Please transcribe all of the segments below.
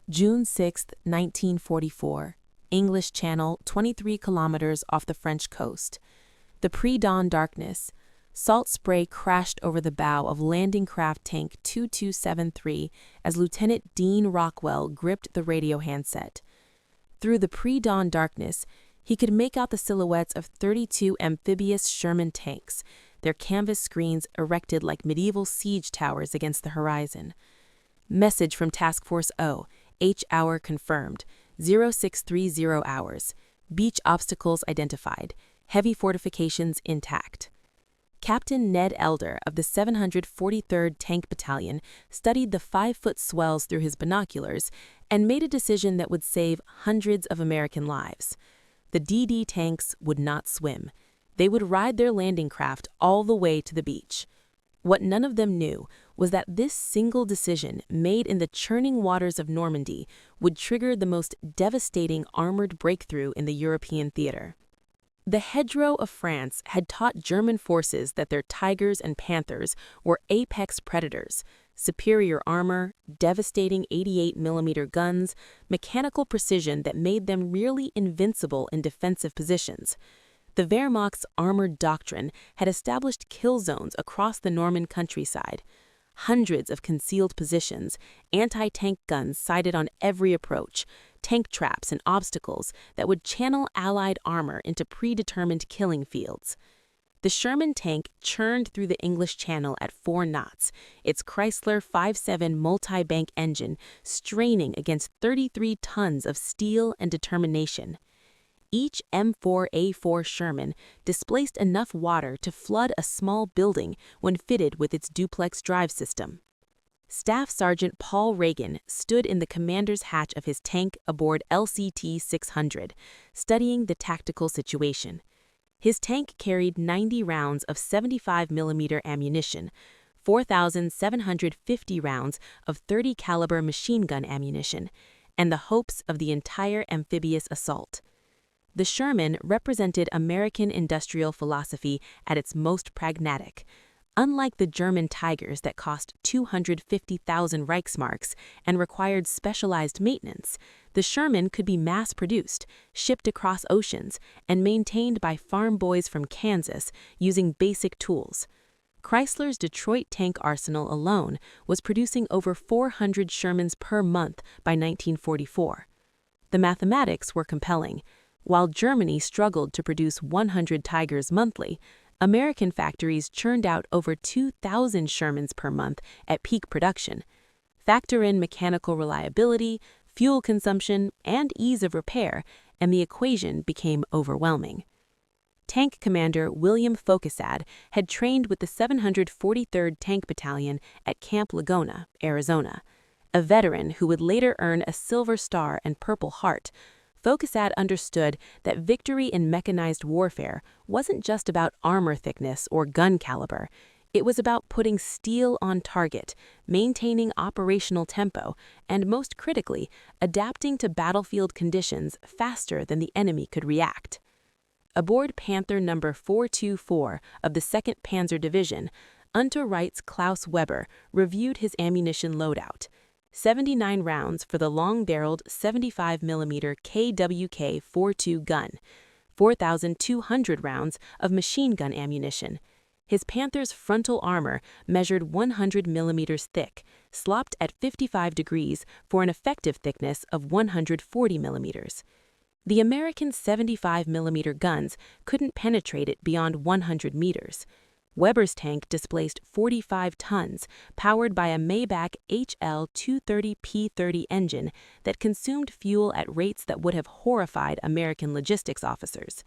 June 6, 1944, English Channel, 23 kilometers off the French coast. The pre-dawn darkness. Salt spray crashed over the bow of landing craft tank 2273 as Lieutenant Dean Rockwell gripped the radio handset. Through the pre-dawn darkness, he could make out the silhouettes of 32 amphibious Sherman tanks, their canvas screens erected like medieval siege towers against the horizon. Message from Task Force O. H hour confirmed. 0630 hours. Beach obstacles identified. Heavy fortifications intact. Captain Ned Elder of the 743rd Tank Battalion studied the 5-foot swells through his binoculars and made a decision that would save hundreds of American lives. The DD tanks would not swim. They would ride their landing craft all the way to the beach. What none of them knew was that this single decision made in the churning waters of Normandy would trigger the most devastating armored breakthrough in the European theater. The hedgerow of France had taught German forces that their Tigers and Panthers were apex predators: superior armor, devastating 88mm guns, mechanical precision that made them nearly invincible in defensive positions. The Wehrmacht's armored doctrine had established kill zones across the Norman countryside. Hundreds of concealed positions, anti-tank guns sighted on every approach, tank traps and obstacles that would channel Allied armor into predetermined killing fields. The Sherman tank churned through the English Channel at 4 knots, its Chrysler 5.7 multi-bank engine straining against 33 tons of steel and determination. Each M4A4 Sherman displaced enough water to flood a small building when fitted with its duplex drive system. Staff Sergeant Paul Reagan stood in the commander's hatch of his tank aboard LCT 600, studying the tactical situation. His tank carried 90 rounds of 75mm ammunition, 4,750 rounds of 30 caliber machine gun ammunition, and the hopes of the entire amphibious assault. The Sherman represented American industrial philosophy at its most pragmatic. Unlike the German Tigers that cost 250,000 Reichsmarks and required specialized maintenance, the Sherman could be mass-produced, shipped across oceans, and maintained by farm boys from Kansas using basic tools. Chrysler's Detroit tank arsenal alone was producing over 400 Shermans per month by 1944. The mathematics were compelling. While Germany struggled to produce 100 Tigers monthly, American factories churned out over 2,000 Shermans per month at peak production. Factor in mechanical reliability, fuel consumption, and ease of repair, and the equation became overwhelming. Tank Commander William Focusad had trained with the 743rd Tank Battalion at Camp Laguna, Arizona. A veteran who would later earn a Silver Star and Purple Heart, Focusad understood that victory in mechanized warfare wasn't just about armor thickness or gun caliber. It was about putting steel on target, maintaining operational tempo, and most critically, adapting to battlefield conditions faster than the enemy could react. Aboard Panther No. 424 of the 2nd Panzer Division, Unterrechts Klaus Weber reviewed his ammunition loadout. 79 rounds for the long-barreled 75mm KWK-42 gun, 4,200 rounds of machine gun ammunition. His Panther's frontal armor measured 100mm thick, slopped at 55 degrees for an effective thickness of 140mm. The American 75mm guns couldn't penetrate it beyond 100 meters. Weber's tank displaced 45 tons, powered by a Maybach HL-230P30 engine that consumed fuel at rates that would have horrified American logistics officers.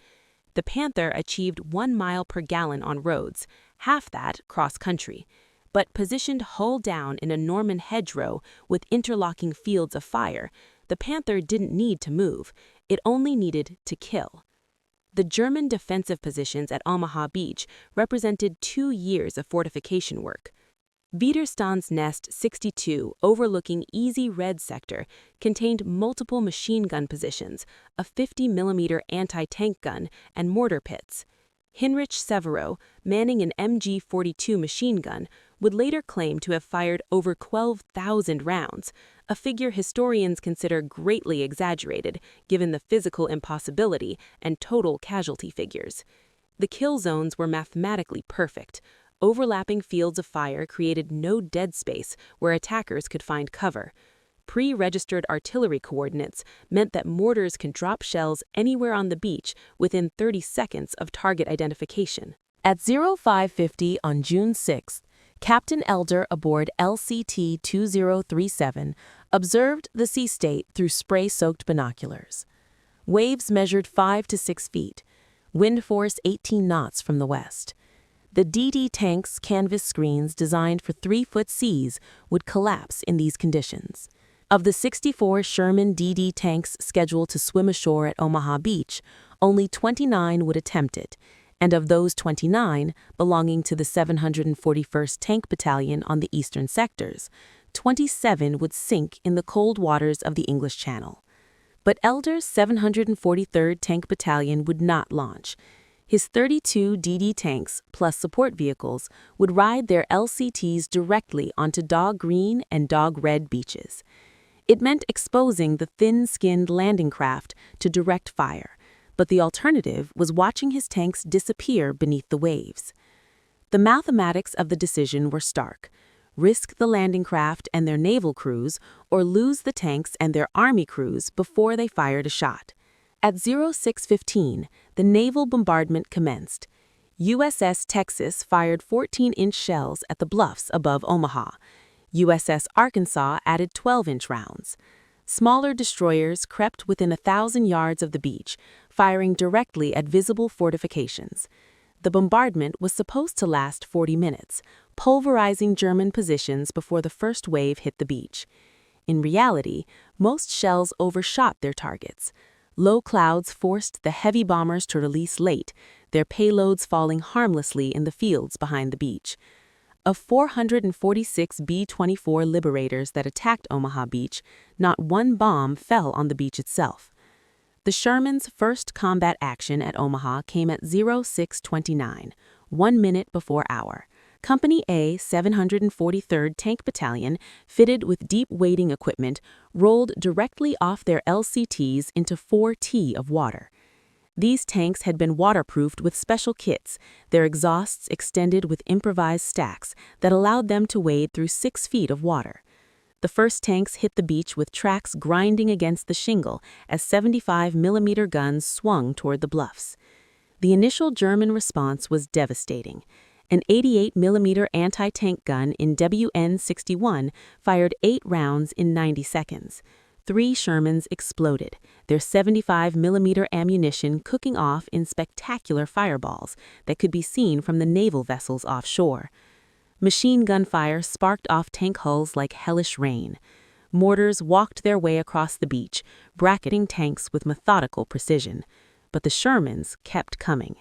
The Panther achieved 1 mile per gallon on roads, half that cross-country, but positioned hull down in a Norman hedgerow with interlocking fields of fire, the Panther didn't need to move, it only needed to kill. The German defensive positions at Omaha Beach represented 2 years of fortification work. Widerstands Nest 62, overlooking Easy Red Sector, contained multiple machine gun positions, a 50mm anti-tank gun, and mortar pits. Heinrich Severo, manning an MG-42 machine gun, would later claim to have fired over 12,000 rounds, a figure historians consider greatly exaggerated given the physical impossibility and total casualty figures. The kill zones were mathematically perfect. Overlapping fields of fire created no dead space where attackers could find cover. Pre-registered artillery coordinates meant that mortars can drop shells anywhere on the beach within 30 seconds of target identification. At 0550 on June 6, Captain Elder aboard LCT-2037 observed the sea state through spray-soaked binoculars. Waves measured 5 to 6 feet, wind force 18 knots from the west. The DD tank's canvas screens designed for 3-foot seas would collapse in these conditions. Of the 64 Sherman DD tanks scheduled to swim ashore at Omaha Beach, only 29 would attempt it, and of those 29 belonging to the 741st Tank Battalion on the eastern sectors, 27 would sink in the cold waters of the English Channel. But Elder's 743rd Tank Battalion would not launch. His 32 DD tanks, plus support vehicles, would ride their LCTs directly onto Dog Green and Dog Red beaches. It meant exposing the thin-skinned landing craft to direct fire, but the alternative was watching his tanks disappear beneath the waves. The mathematics of the decision were stark. Risk the landing craft and their naval crews, or lose the tanks and their army crews before they fired a shot. At 0615, the naval bombardment commenced. USS Texas fired 14-inch shells at the bluffs above Omaha. USS Arkansas added 12-inch rounds. Smaller destroyers crept within 1,000 yards of the beach, firing directly at visible fortifications. The bombardment was supposed to last 40 minutes, pulverizing German positions before the first wave hit the beach. In reality, most shells overshot their targets. Low clouds forced the heavy bombers to release late, their payloads falling harmlessly in the fields behind the beach. Of 446 B-24 Liberators that attacked Omaha Beach, not one bomb fell on the beach itself. The Sherman's first combat action at Omaha came at 0629, 1 minute before hour. Company A, 743rd Tank Battalion, fitted with deep wading equipment, rolled directly off their LCTs into 4 T of water. These tanks had been waterproofed with special kits, their exhausts extended with improvised stacks that allowed them to wade through 6 feet of water. The first tanks hit the beach with tracks grinding against the shingle as 75mm guns swung toward the bluffs. The initial German response was devastating. An 88mm anti-tank gun in WN-61 fired 8 rounds in 90 seconds. 3 Shermans exploded, their 75mm ammunition cooking off in spectacular fireballs that could be seen from the naval vessels offshore. Machine gun fire sparked off tank hulls like hellish rain. Mortars walked their way across the beach, bracketing tanks with methodical precision. But the Shermans kept coming.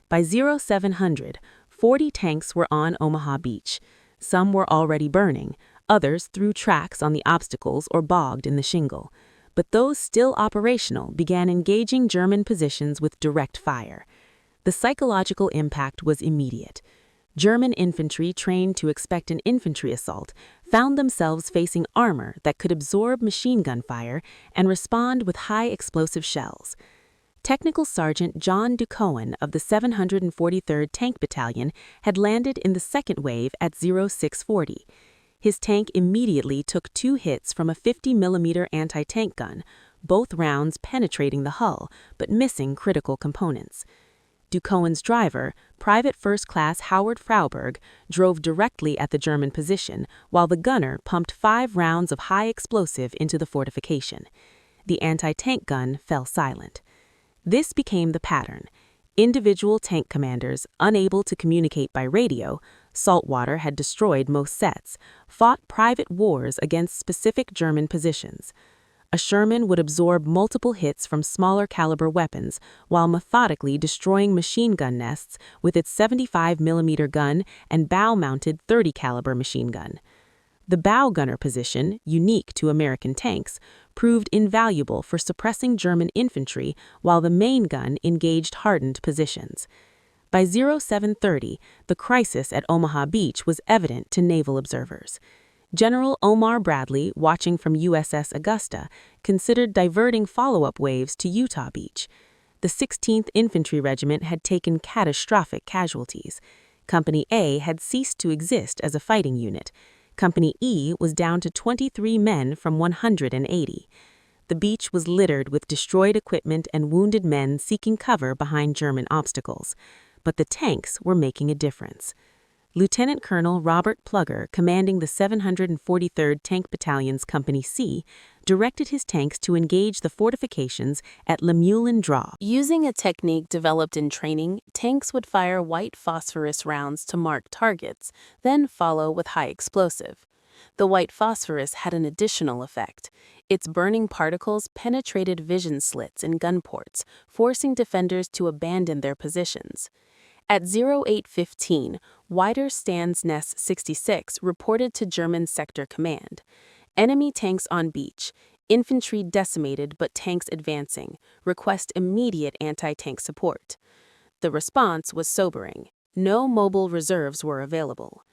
By 0700, 40 tanks were on Omaha Beach. Some were already burning, others threw tracks on the obstacles or bogged in the shingle. But those still operational began engaging German positions with direct fire. The psychological impact was immediate. German infantry trained to expect an infantry assault found themselves facing armor that could absorb machine gun fire and respond with high explosive shells. Technical Sergeant John Ducoen of the 743rd Tank Battalion had landed in the second wave at 0640. His tank immediately took 2 hits from a 50mm anti-tank gun, both rounds penetrating the hull but missing critical components. Ducoen's driver, Private First Class Howard Frauberg, drove directly at the German position while the gunner pumped 5 rounds of high explosive into the fortification. The anti-tank gun fell silent. This became the pattern. Individual tank commanders, unable to communicate by radio, saltwater had destroyed most sets, fought private wars against specific German positions. A Sherman would absorb multiple hits from smaller caliber weapons while methodically destroying machine gun nests with its 75mm gun and bow-mounted 30 caliber machine gun. The bow gunner position, unique to American tanks, proved invaluable for suppressing German infantry while the main gun engaged hardened positions. By 0730, the crisis at Omaha Beach was evident to naval observers. General Omar Bradley, watching from USS Augusta, considered diverting follow-up waves to Utah Beach. The 16th Infantry Regiment had taken catastrophic casualties. Company A had ceased to exist as a fighting unit. Company E was down to 23 men from 180. The beach was littered with destroyed equipment and wounded men seeking cover behind German obstacles. But the tanks were making a difference. Lieutenant Colonel Robert Plugger, commanding the 743rd Tank Battalion's Company C, directed his tanks to engage the fortifications at Lemuelin Draw. Using a technique developed in training, tanks would fire white phosphorus rounds to mark targets, then follow with high explosive. The white phosphorus had an additional effect. Its burning particles penetrated vision slits in gun ports, forcing defenders to abandon their positions. At 0815, Wider Stansness 66 reported to German Sector Command. Enemy tanks on beach, infantry decimated but tanks advancing, request immediate anti-tank support. The response was sobering. No mobile reserves were available.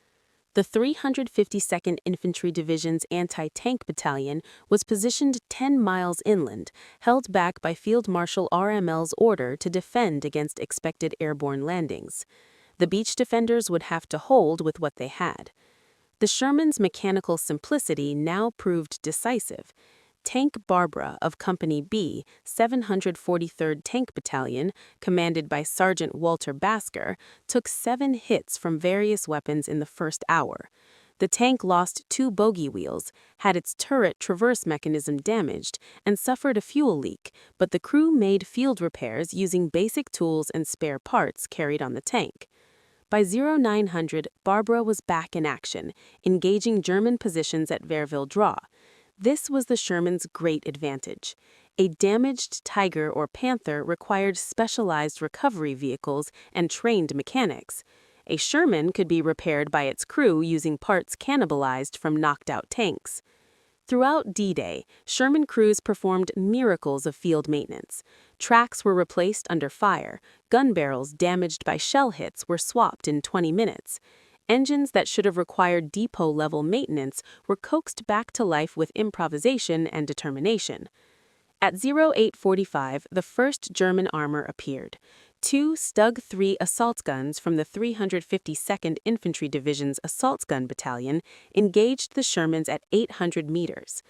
The 352nd Infantry Division's anti-tank battalion was positioned 10 miles inland, held back by Field Marshal RML's order to defend against expected airborne landings. The beach defenders would have to hold with what they had. The Sherman's mechanical simplicity now proved decisive. Tank Barbara of Company B, 743rd Tank Battalion, commanded by Sergeant Walter Basker, took 7 hits from various weapons in the first hour. The tank lost 2 bogey wheels, had its turret traverse mechanism damaged, and suffered a fuel leak, but the crew made field repairs using basic tools and spare parts carried on the tank. By 0900, Barbara was back in action, engaging German positions at Verville Draw. This was the Sherman's great advantage. A damaged Tiger or Panther required specialized recovery vehicles and trained mechanics. A Sherman could be repaired by its crew using parts cannibalized from knocked-out tanks. Throughout D-Day, Sherman crews performed miracles of field maintenance. Tracks were replaced under fire, gun barrels damaged by shell hits were swapped in 20 minutes. Engines that should have required depot-level maintenance were coaxed back to life with improvisation and determination. At 0845, the first German armor appeared. 2 Stug 3 assault guns from the 352nd Infantry Division's Assault Gun Battalion engaged the Shermans at 800 meters.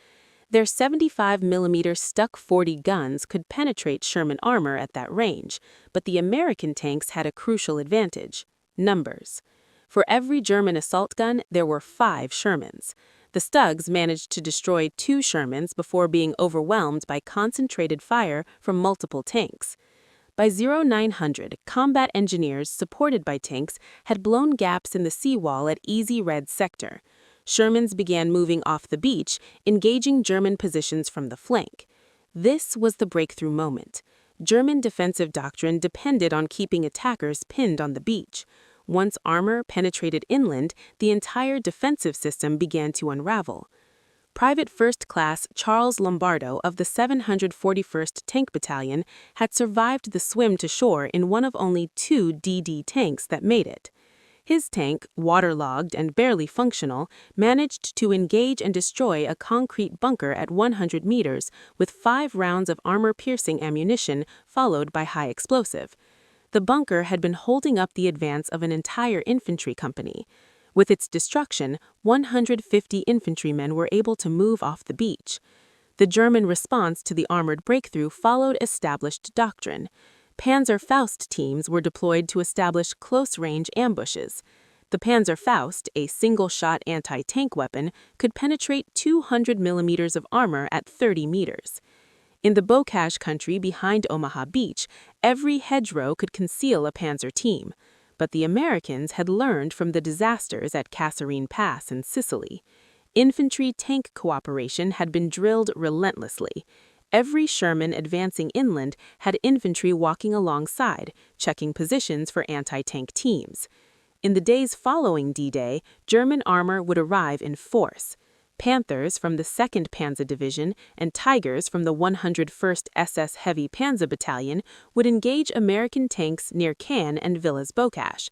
Their 75mm Stuck 40 guns could penetrate Sherman armor at that range, but the American tanks had a crucial advantage: numbers. For every German assault gun, there were 5 Shermans. The Stugs managed to destroy 2 Shermans before being overwhelmed by concentrated fire from multiple tanks. By 0900, combat engineers supported by tanks had blown gaps in the seawall at Easy Red sector. Shermans began moving off the beach, engaging German positions from the flank. This was the breakthrough moment. German defensive doctrine depended on keeping attackers pinned on the beach. Once armor penetrated inland, the entire defensive system began to unravel. Private First Class Charles Lombardo of the 741st Tank Battalion had survived the swim to shore in one of only 2 DD tanks that made it. His tank, waterlogged and barely functional, managed to engage and destroy a concrete bunker at 100 meters with 5 rounds of armor-piercing ammunition followed by high explosive. The bunker had been holding up the advance of an entire infantry company. With its destruction, 150 infantrymen were able to move off the beach. The German response to the armored breakthrough followed established doctrine. Panzerfaust teams were deployed to establish close-range ambushes. The Panzerfaust, a single-shot anti-tank weapon, could penetrate 200 millimeters of armor at 30 meters. In the Bocage country behind Omaha Beach, every hedgerow could conceal a panzer team. But the Americans had learned from the disasters at Kasserine Pass in Sicily. Infantry-tank cooperation had been drilled relentlessly. Every Sherman advancing inland had infantry walking alongside, checking positions for anti-tank teams. In the days following D-Day, German armor would arrive in force. Panthers from the 2nd Panzer Division and Tigers from the 101st SS Heavy Panzer Battalion would engage American tanks near Cannes and Villas-Bocage.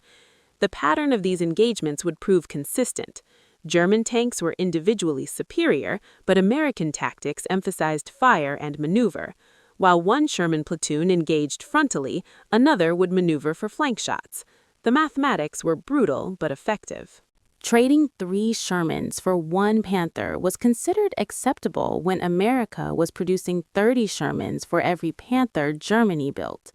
The pattern of these engagements would prove consistent. German tanks were individually superior, but American tactics emphasized fire and maneuver. While one Sherman platoon engaged frontally, another would maneuver for flank shots. The mathematics were brutal but effective. Trading 3 Shermans for 1 Panther was considered acceptable when America was producing 30 Shermans for every Panther Germany built.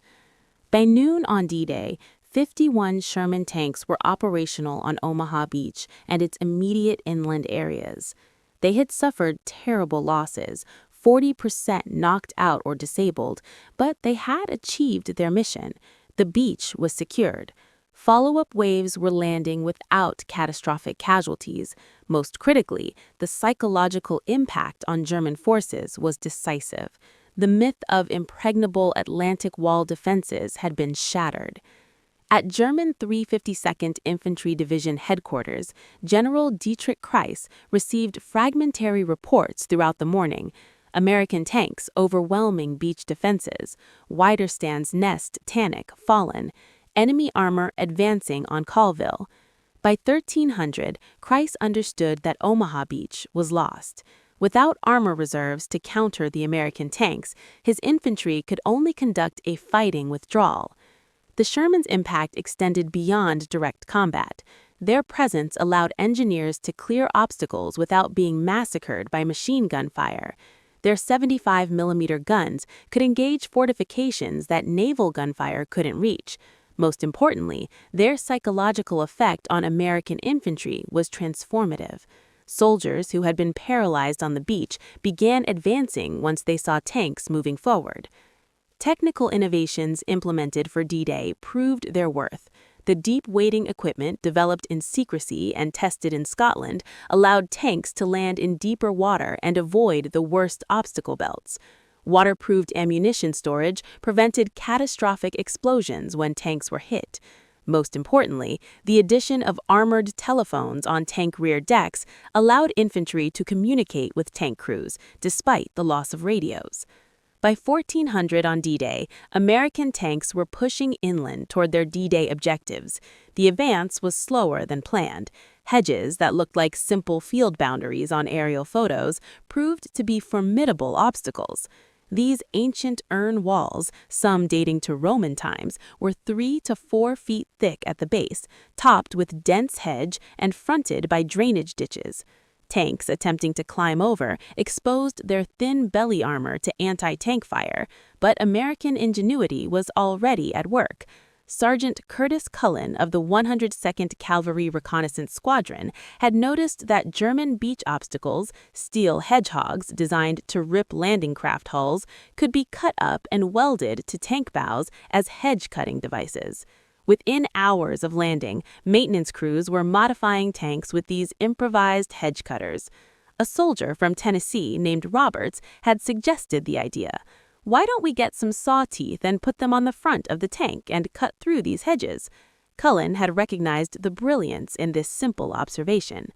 By noon on D-Day, 51 Sherman tanks were operational on Omaha Beach and its immediate inland areas. They had suffered terrible losses, 40% knocked out or disabled, but they had achieved their mission. The beach was secured. Follow-up waves were landing without catastrophic casualties. Most critically, the psychological impact on German forces was decisive. The myth of impregnable Atlantic Wall defenses had been shattered. At German 352nd Infantry Division headquarters, General Dietrich Kreis received fragmentary reports throughout the morning. American tanks overwhelming beach defenses, Widerstands Nest Tannik fallen, enemy armor advancing on Colville. By 1300, Kreis understood that Omaha Beach was lost. Without armor reserves to counter the American tanks, his infantry could only conduct a fighting withdrawal. The Sherman's impact extended beyond direct combat. Their presence allowed engineers to clear obstacles without being massacred by machine gun fire. Their 75mm guns could engage fortifications that naval gunfire couldn't reach. Most importantly, their psychological effect on American infantry was transformative. Soldiers who had been paralyzed on the beach began advancing once they saw tanks moving forward. Technical innovations implemented for D-Day proved their worth. The deep wading equipment developed in secrecy and tested in Scotland allowed tanks to land in deeper water and avoid the worst obstacle belts. Waterproofed ammunition storage prevented catastrophic explosions when tanks were hit. Most importantly, the addition of armored telephones on tank rear decks allowed infantry to communicate with tank crews, despite the loss of radios. By 1400 on D-Day, American tanks were pushing inland toward their D-Day objectives. The advance was slower than planned. Hedges that looked like simple field boundaries on aerial photos proved to be formidable obstacles. These ancient urn walls, some dating to Roman times, were 3 to 4 feet thick at the base, topped with dense hedge and fronted by drainage ditches. Tanks attempting to climb over exposed their thin belly armor to anti-tank fire, but American ingenuity was already at work. Sergeant Curtis Cullen of the 102nd Cavalry Reconnaissance Squadron had noticed that German beach obstacles, steel hedgehogs designed to rip landing craft hulls, could be cut up and welded to tank bows as hedge-cutting devices. Within hours of landing, maintenance crews were modifying tanks with these improvised hedge cutters. A soldier from Tennessee named Roberts had suggested the idea. Why don't we get some saw teeth and put them on the front of the tank and cut through these hedges? Cullen had recognized the brilliance in this simple observation.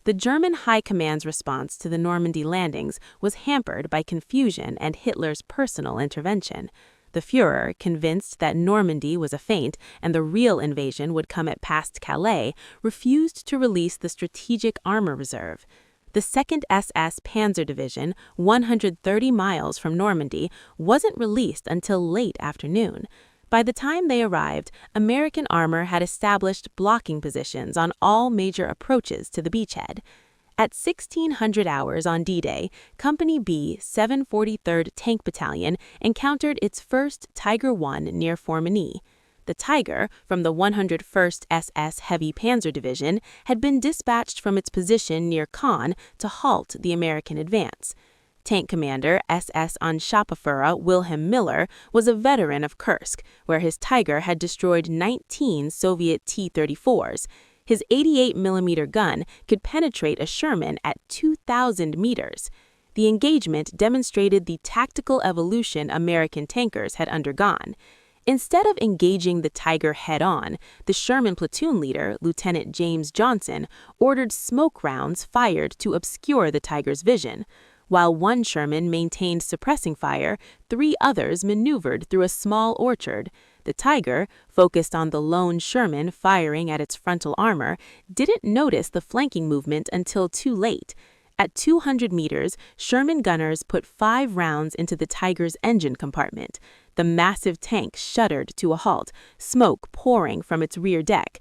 The German High Command's response to the Normandy landings was hampered by confusion and Hitler's personal intervention. The Führer, convinced that Normandy was a feint and the real invasion would come at past Calais, refused to release the strategic armor reserve. The 2nd SS Panzer Division, 130 miles from Normandy, wasn't released until late afternoon. By the time they arrived, American armor had established blocking positions on all major approaches to the beachhead. At 1600 hours on D-Day, Company B, 743rd Tank Battalion encountered its first Tiger I near Formigny. The Tiger, from the 101st SS Heavy Panzer Division, had been dispatched from its position near Caen to halt the American advance. Tank Commander SS Anschaffenführer Wilhelm Miller was a veteran of Kursk, where his Tiger had destroyed 19 Soviet T-34s. His 88mm gun could penetrate a Sherman at 2,000 meters. The engagement demonstrated the tactical evolution American tankers had undergone. Instead of engaging the Tiger head-on, the Sherman platoon leader, Lieutenant James Johnson, ordered smoke rounds fired to obscure the Tiger's vision. While one Sherman maintained suppressing fire, 3 others maneuvered through a small orchard. The Tiger, focused on the lone Sherman firing at its frontal armor, didn't notice the flanking movement until too late. At 200 meters, Sherman gunners put 5 rounds into the Tiger's engine compartment. The massive tank shuddered to a halt, smoke pouring from its rear deck.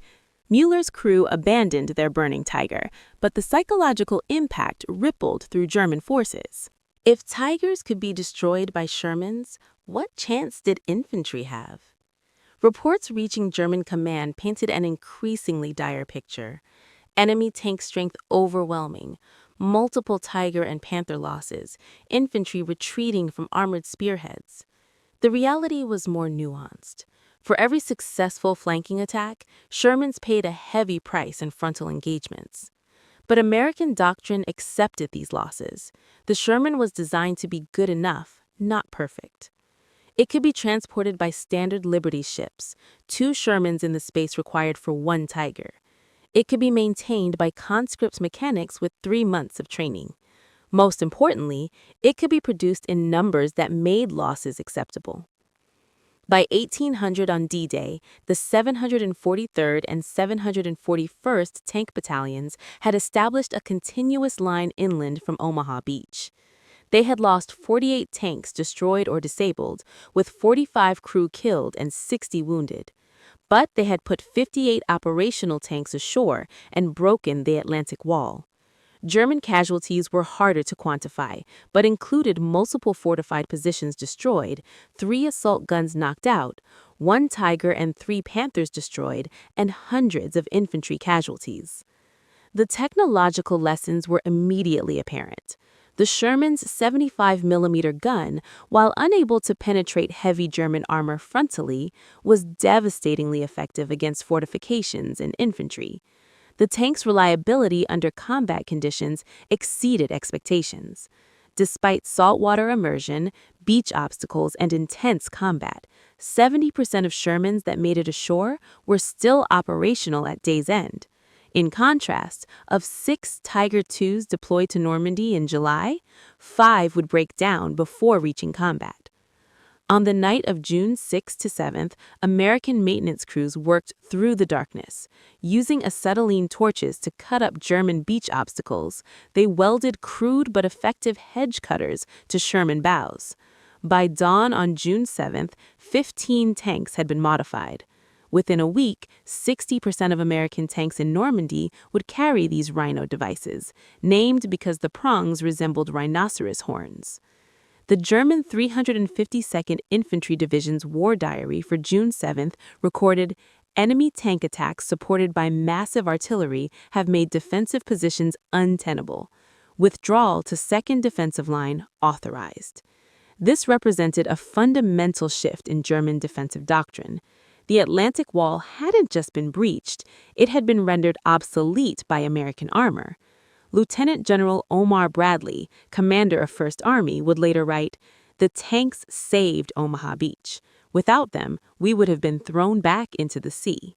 Mueller's crew abandoned their burning Tiger, but the psychological impact rippled through German forces. If Tigers could be destroyed by Shermans, what chance did infantry have? Reports reaching German command painted an increasingly dire picture. Enemy tank strength overwhelming, multiple Tiger and Panther losses, infantry retreating from armored spearheads. The reality was more nuanced. For every successful flanking attack, Shermans paid a heavy price in frontal engagements. But American doctrine accepted these losses. The Sherman was designed to be good enough, not perfect. It could be transported by standard Liberty ships, 2 Shermans in the space required for 1 Tiger. It could be maintained by conscript mechanics with 3 months of training. Most importantly, it could be produced in numbers that made losses acceptable. By 1800 on D-Day, the 743rd and 741st Tank Battalions had established a continuous line inland from Omaha Beach. They had lost 48 tanks destroyed or disabled, with 45 crew killed and 60 wounded. But they had put 58 operational tanks ashore and broken the Atlantic Wall. German casualties were harder to quantify, but included multiple fortified positions destroyed, 3 assault guns knocked out, 1 Tiger and 3 Panthers destroyed, and hundreds of infantry casualties. The technological lessons were immediately apparent. The Sherman's 75mm gun, while unable to penetrate heavy German armor frontally, was devastatingly effective against fortifications and infantry. The tank's reliability under combat conditions exceeded expectations. Despite saltwater immersion, beach obstacles, and intense combat, 70% of Shermans that made it ashore were still operational at day's end. In contrast, of 6 Tiger IIs deployed to Normandy in July, 5 would break down before reaching combat. On the night of June 6 to 7th, American maintenance crews worked through the darkness. Using acetylene torches to cut up German beach obstacles, they welded crude but effective hedge cutters to Sherman bows. By dawn on June 7th, 15 tanks had been modified. Within a week, 60% of American tanks in Normandy would carry these rhino devices, named because the prongs resembled rhinoceros horns. The German 352nd Infantry Division's war diary for June 7th recorded, "Enemy tank attacks supported by massive artillery have made defensive positions untenable. Withdrawal to 2nd Defensive Line authorized." This represented a fundamental shift in German defensive doctrine. The Atlantic Wall hadn't just been breached, it had been rendered obsolete by American armor. Lieutenant General Omar Bradley, commander of First Army, would later write, "The tanks saved Omaha Beach. Without them, we would have been thrown back into the sea."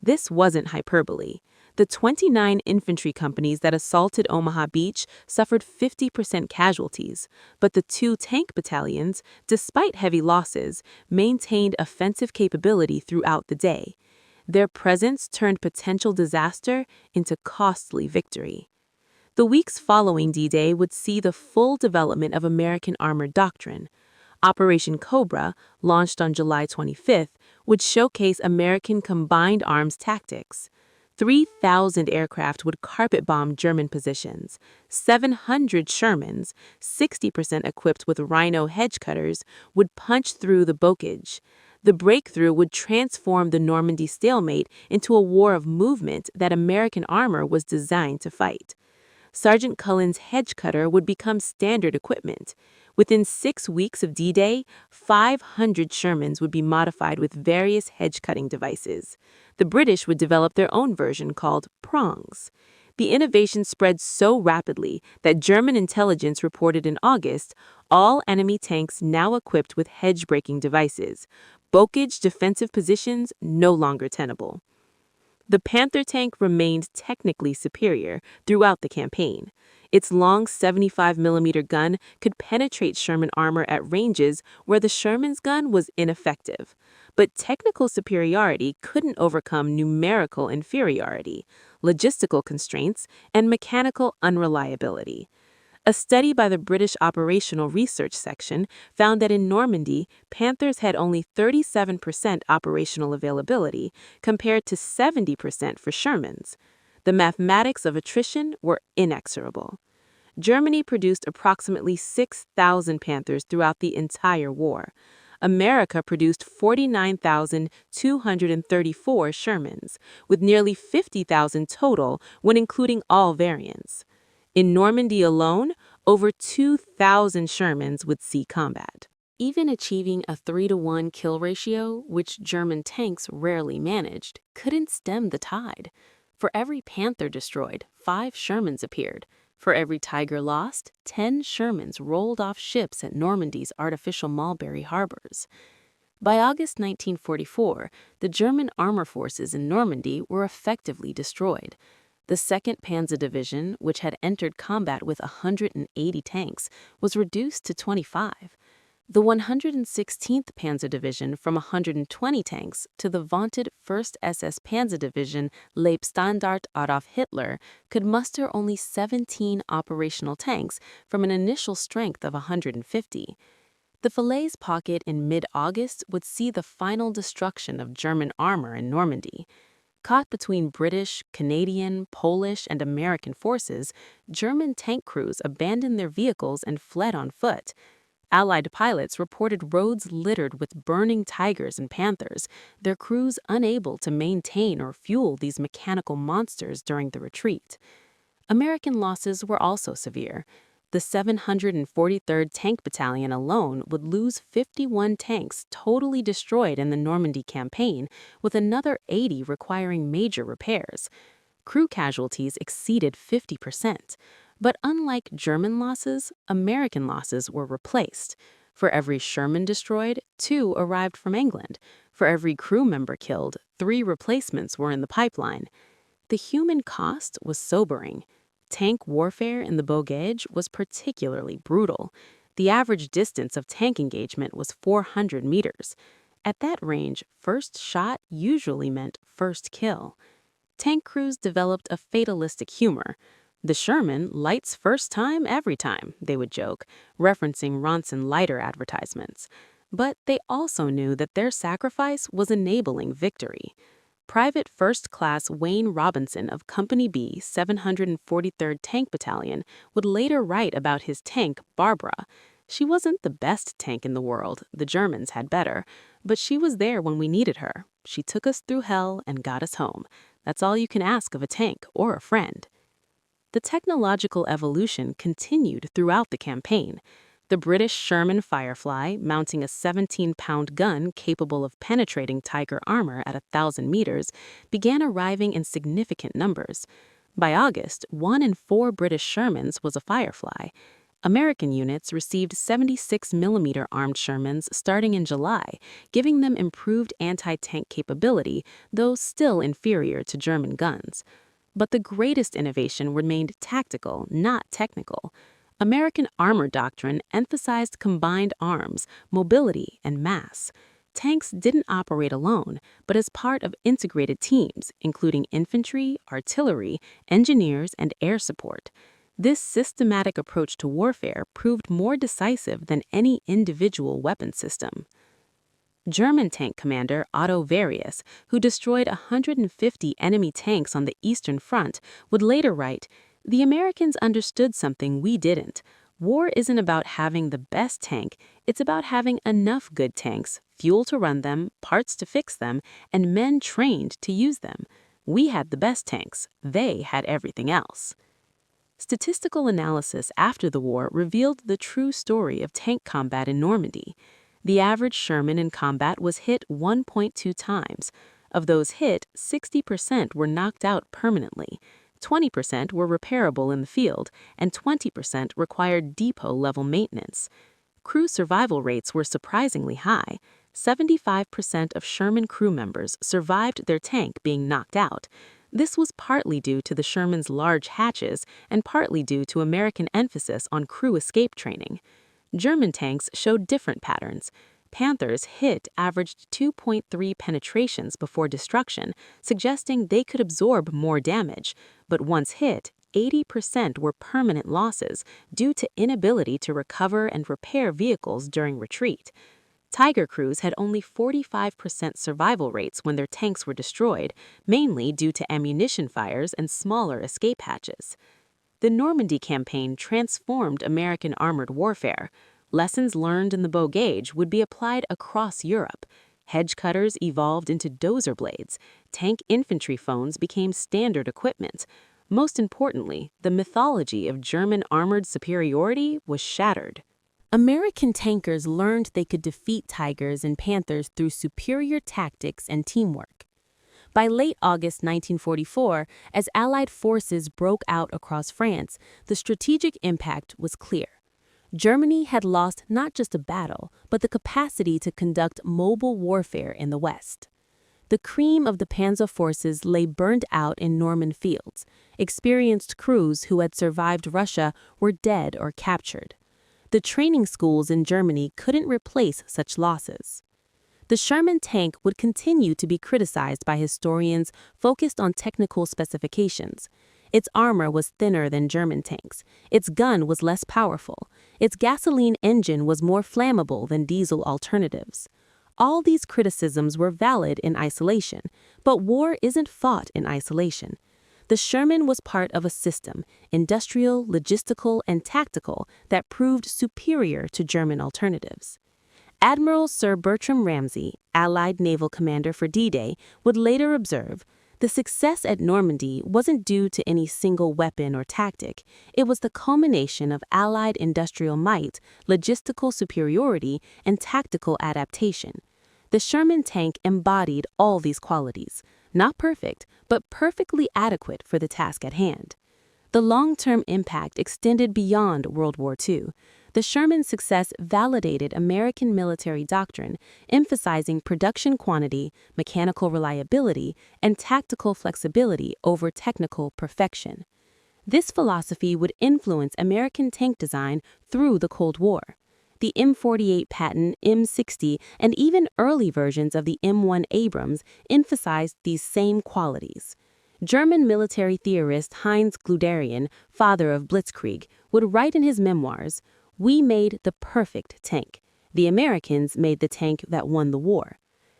This wasn't hyperbole. The 29 infantry companies that assaulted Omaha Beach suffered 50% casualties, but the 2 tank battalions, despite heavy losses, maintained offensive capability throughout the day. Their presence turned potential disaster into costly victory. The weeks following D-Day would see the full development of American armored doctrine. Operation Cobra, launched on July 25th, would showcase American combined arms tactics. 3,000 aircraft would carpet bomb German positions. 700 Shermans, 60% equipped with Rhino hedge cutters, would punch through the bocage. The breakthrough would transform the Normandy stalemate into a war of movement that American armor was designed to fight. Sergeant Cullen's hedge cutter would become standard equipment. Within 6 weeks of D-Day, 500 Shermans would be modified with various hedge-cutting devices. The British would develop their own version called prongs. The innovation spread so rapidly that German intelligence reported in August all enemy tanks now equipped with hedge-breaking devices. Bocage defensive positions no longer tenable. The Panther tank remained technically superior throughout the campaign. Its long 75mm gun could penetrate Sherman armor at ranges where the Sherman's gun was ineffective. But technical superiority couldn't overcome numerical inferiority, logistical constraints, and mechanical unreliability. A study by the British Operational Research Section found that in Normandy, Panthers had only 37% operational availability compared to 70% for Shermans. The mathematics of attrition were inexorable. Germany produced approximately 6,000 Panthers throughout the entire war. America produced 49,234 Shermans, with nearly 50,000 total when including all variants. In Normandy alone, over 2,000 Shermans would see combat. Even achieving a 3-to-1 kill ratio, which German tanks rarely managed, couldn't stem the tide. For every Panther destroyed, 5 Shermans appeared. For every Tiger lost, 10 Shermans rolled off ships at Normandy's artificial mulberry harbors. By August 1944, the German armor forces in Normandy were effectively destroyed. The 2nd Panzer Division, which had entered combat with 180 tanks, was reduced to 25. The 116th Panzer Division from 120 tanks to the vaunted 1st SS Panzer Division Leibstandarte Adolf Hitler could muster only 17 operational tanks from an initial strength of 150. The Falaise Pocket in mid-August would see the final destruction of German armor in Normandy. Caught between British, Canadian, Polish, and American forces, German tank crews abandoned their vehicles and fled on foot. Allied pilots reported roads littered with burning Tigers and Panthers, their crews unable to maintain or fuel these mechanical monsters during the retreat. American losses were also severe. The 743rd Tank Battalion alone would lose 51 tanks totally destroyed in the Normandy campaign, with another 80 requiring major repairs. Crew casualties exceeded 50%. But unlike German losses, American losses were replaced. For every Sherman destroyed, 2 arrived from England. For every crew member killed, 3 replacements were in the pipeline. The human cost was sobering. Tank warfare in the Bogage was particularly brutal. The average distance of tank engagement was 400 meters. At that range, first shot usually meant first kill. Tank crews developed a fatalistic humor. "The Sherman lights first time every time," they would joke, referencing Ronson lighter advertisements. But they also knew that their sacrifice was enabling victory. Private First Class Wayne Robinson of Company B, 743rd Tank Battalion, would later write about his tank, Barbara. "She wasn't the best tank in the world, the Germans had better, but she was there when we needed her. She took us through hell and got us home. That's all you can ask of a tank or a friend." The technological evolution continued throughout the campaign. The British Sherman Firefly, mounting a 17-pound gun capable of penetrating Tiger armor at 1,000 meters, began arriving in significant numbers. By August, 1 in 4 British Shermans was a Firefly. American units received 76mm armed Shermans starting in July, giving them improved anti-tank capability, though still inferior to German guns. But the greatest innovation remained tactical, not technical. American armor doctrine emphasized combined arms, mobility, and mass. Tanks didn't operate alone, but as part of integrated teams, including infantry, artillery, engineers, and air support. This systematic approach to warfare proved more decisive than any individual weapon system. German tank commander Otto Varius, who destroyed 150 enemy tanks on the Eastern Front, would later write, "The Americans understood something we didn't. War isn't about having the best tank, it's about having enough good tanks, fuel to run them, parts to fix them, and men trained to use them. We had the best tanks, they had everything else." Statistical analysis after the war revealed the true story of tank combat in Normandy. The average Sherman in combat was hit 1.2 times. Of those hit, 60% were knocked out permanently. 20% were repairable in the field, and 20% required depot-level maintenance. Crew survival rates were surprisingly high. 75% of Sherman crew members survived their tank being knocked out. This was partly due to the Sherman's large hatches and partly due to American emphasis on crew escape training. German tanks showed different patterns. Panthers hit averaged 2.3 penetrations before destruction, suggesting they could absorb more damage, but once hit, 80% were permanent losses due to inability to recover and repair vehicles during retreat. Tiger crews had only 45% survival rates when their tanks were destroyed, mainly due to ammunition fires and smaller escape hatches. The Normandy campaign transformed American armored warfare. Lessons learned in the bow gauge would be applied across Europe. Hedge cutters evolved into dozer blades. Tank infantry phones became standard equipment. Most importantly, the mythology of German armored superiority was shattered. American tankers learned they could defeat Tigers and Panthers through superior tactics and teamwork. By late August 1944, as Allied forces broke out across France, the strategic impact was clear. Germany had lost not just a battle, but the capacity to conduct mobile warfare in the West. The cream of the Panzer forces lay burned out in Norman fields. Experienced crews who had survived Russia were dead or captured. The training schools in Germany couldn't replace such losses. The Sherman tank would continue to be criticized by historians focused on technical specifications. Its armor was thinner than German tanks. Its gun was less powerful. Its gasoline engine was more flammable than diesel alternatives. All these criticisms were valid in isolation, but war isn't fought in isolation. The Sherman was part of a system, industrial, logistical, and tactical, that proved superior to German alternatives. Admiral Sir Bertram Ramsay, Allied naval commander for D-Day, would later observe, "The success at Normandy wasn't due to any single weapon or tactic. It was the culmination of Allied industrial might, logistical superiority, and tactical adaptation." The Sherman tank embodied all these qualities, not perfect, but perfectly adequate for the task at hand. The long-term impact extended beyond World War II. The Sherman success validated American military doctrine, emphasizing production quantity, mechanical reliability, and tactical flexibility over technical perfection. This philosophy would influence American tank design through the Cold War. The M48 Patton, M60, and even early versions of the M1 Abrams emphasized these same qualities. German military theorist Heinz Guderian, father of Blitzkrieg, would write in his memoirs, "We made the perfect tank. The Americans made the tank that won the war."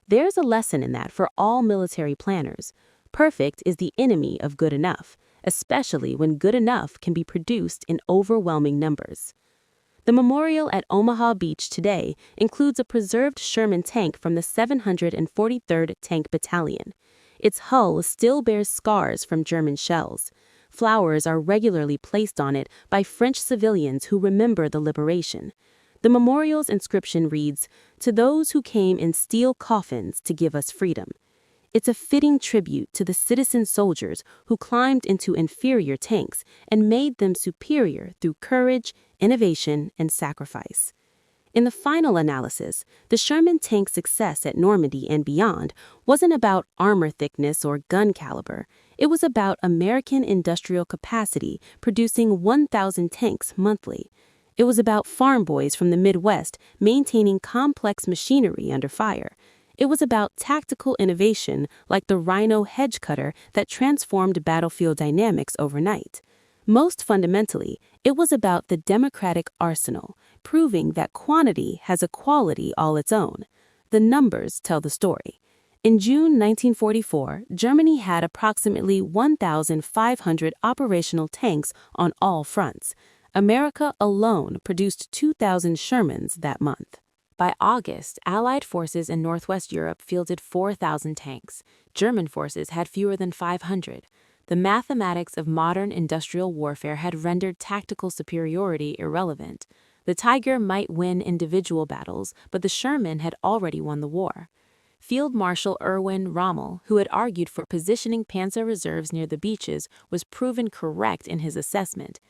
There's a lesson in that for all military planners. Perfect is the enemy of good enough, especially when good enough can be produced in overwhelming numbers. The memorial at Omaha Beach today includes a preserved Sherman tank from the 743rd Tank Battalion. Its hull still bears scars from German shells. Flowers are regularly placed on it by French civilians who remember the liberation. The memorial's inscription reads, "To those who came in steel coffins to give us freedom." It's a fitting tribute to the citizen soldiers who climbed into inferior tanks and made them superior through courage, innovation, and sacrifice. In the final analysis, the Sherman tank's success at Normandy and beyond wasn't about armor thickness or gun caliber. It was about American industrial capacity producing 1,000 tanks monthly. It was about farm boys from the Midwest maintaining complex machinery under fire. It was about tactical innovation like the Rhino hedge cutter that transformed battlefield dynamics overnight. Most fundamentally, it was about the democratic arsenal, proving that quantity has a quality all its own. The numbers tell the story. In June 1944, Germany had approximately 1,500 operational tanks on all fronts. America alone produced 2,000 Shermans that month. By August, Allied forces in Northwest Europe fielded 4,000 tanks. German forces had fewer than 500. The mathematics of modern industrial warfare had rendered tactical superiority irrelevant. The Tiger might win individual battles, but the Sherman had already won the war. Field Marshal Erwin Rommel, who had argued for positioning panzer reserves near the beaches, was proven correct in his assessment.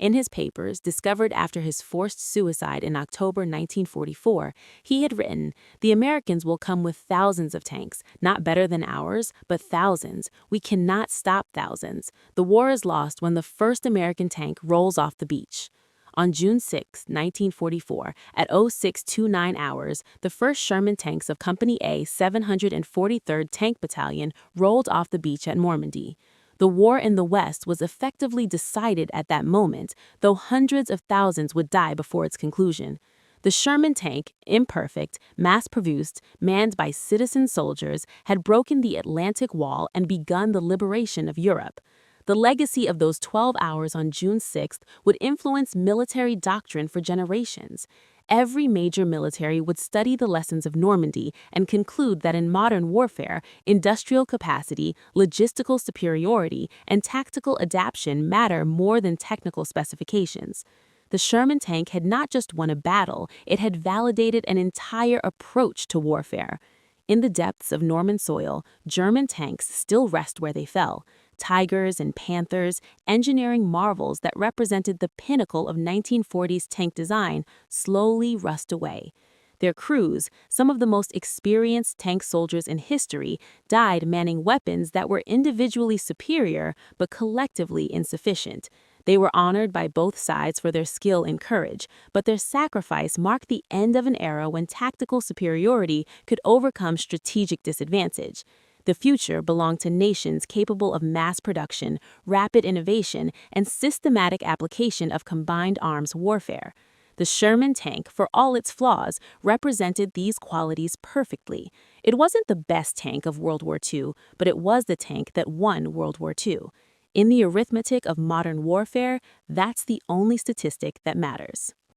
In his papers, discovered after his forced suicide in October 1944, he had written, "The Americans will come with thousands of tanks, not better than ours, but thousands. We cannot stop thousands. The war is lost when the first American tank rolls off the beach." On June 6, 1944, at 0629 hours, the first Sherman tanks of Company A 743rd Tank Battalion rolled off the beach at Normandy. The war in the West was effectively decided at that moment, though hundreds of thousands would die before its conclusion. The Sherman tank, imperfect, mass-produced, manned by citizen soldiers, had broken the Atlantic Wall and begun the liberation of Europe. The legacy of those 12 hours on June 6th would influence military doctrine for generations. Every major military would study the lessons of Normandy and conclude that in modern warfare, industrial capacity, logistical superiority, and tactical adaptation matter more than technical specifications. The Sherman tank had not just won a battle, it had validated an entire approach to warfare. In the depths of Norman soil, German tanks still rest where they fell. Tigers and Panthers, engineering marvels that represented the pinnacle of 1940s tank design, slowly rust away. Their crews, some of the most experienced tank soldiers in history, died manning weapons that were individually superior but collectively insufficient. They were honored by both sides for their skill and courage, but their sacrifice marked the end of an era when tactical superiority could overcome strategic disadvantage. The future belonged to nations capable of mass production, rapid innovation, and systematic application of combined arms warfare. The Sherman tank, for all its flaws, represented these qualities perfectly. It wasn't the best tank of World War II, but it was the tank that won World War II. In the arithmetic of modern warfare, that's the only statistic that matters.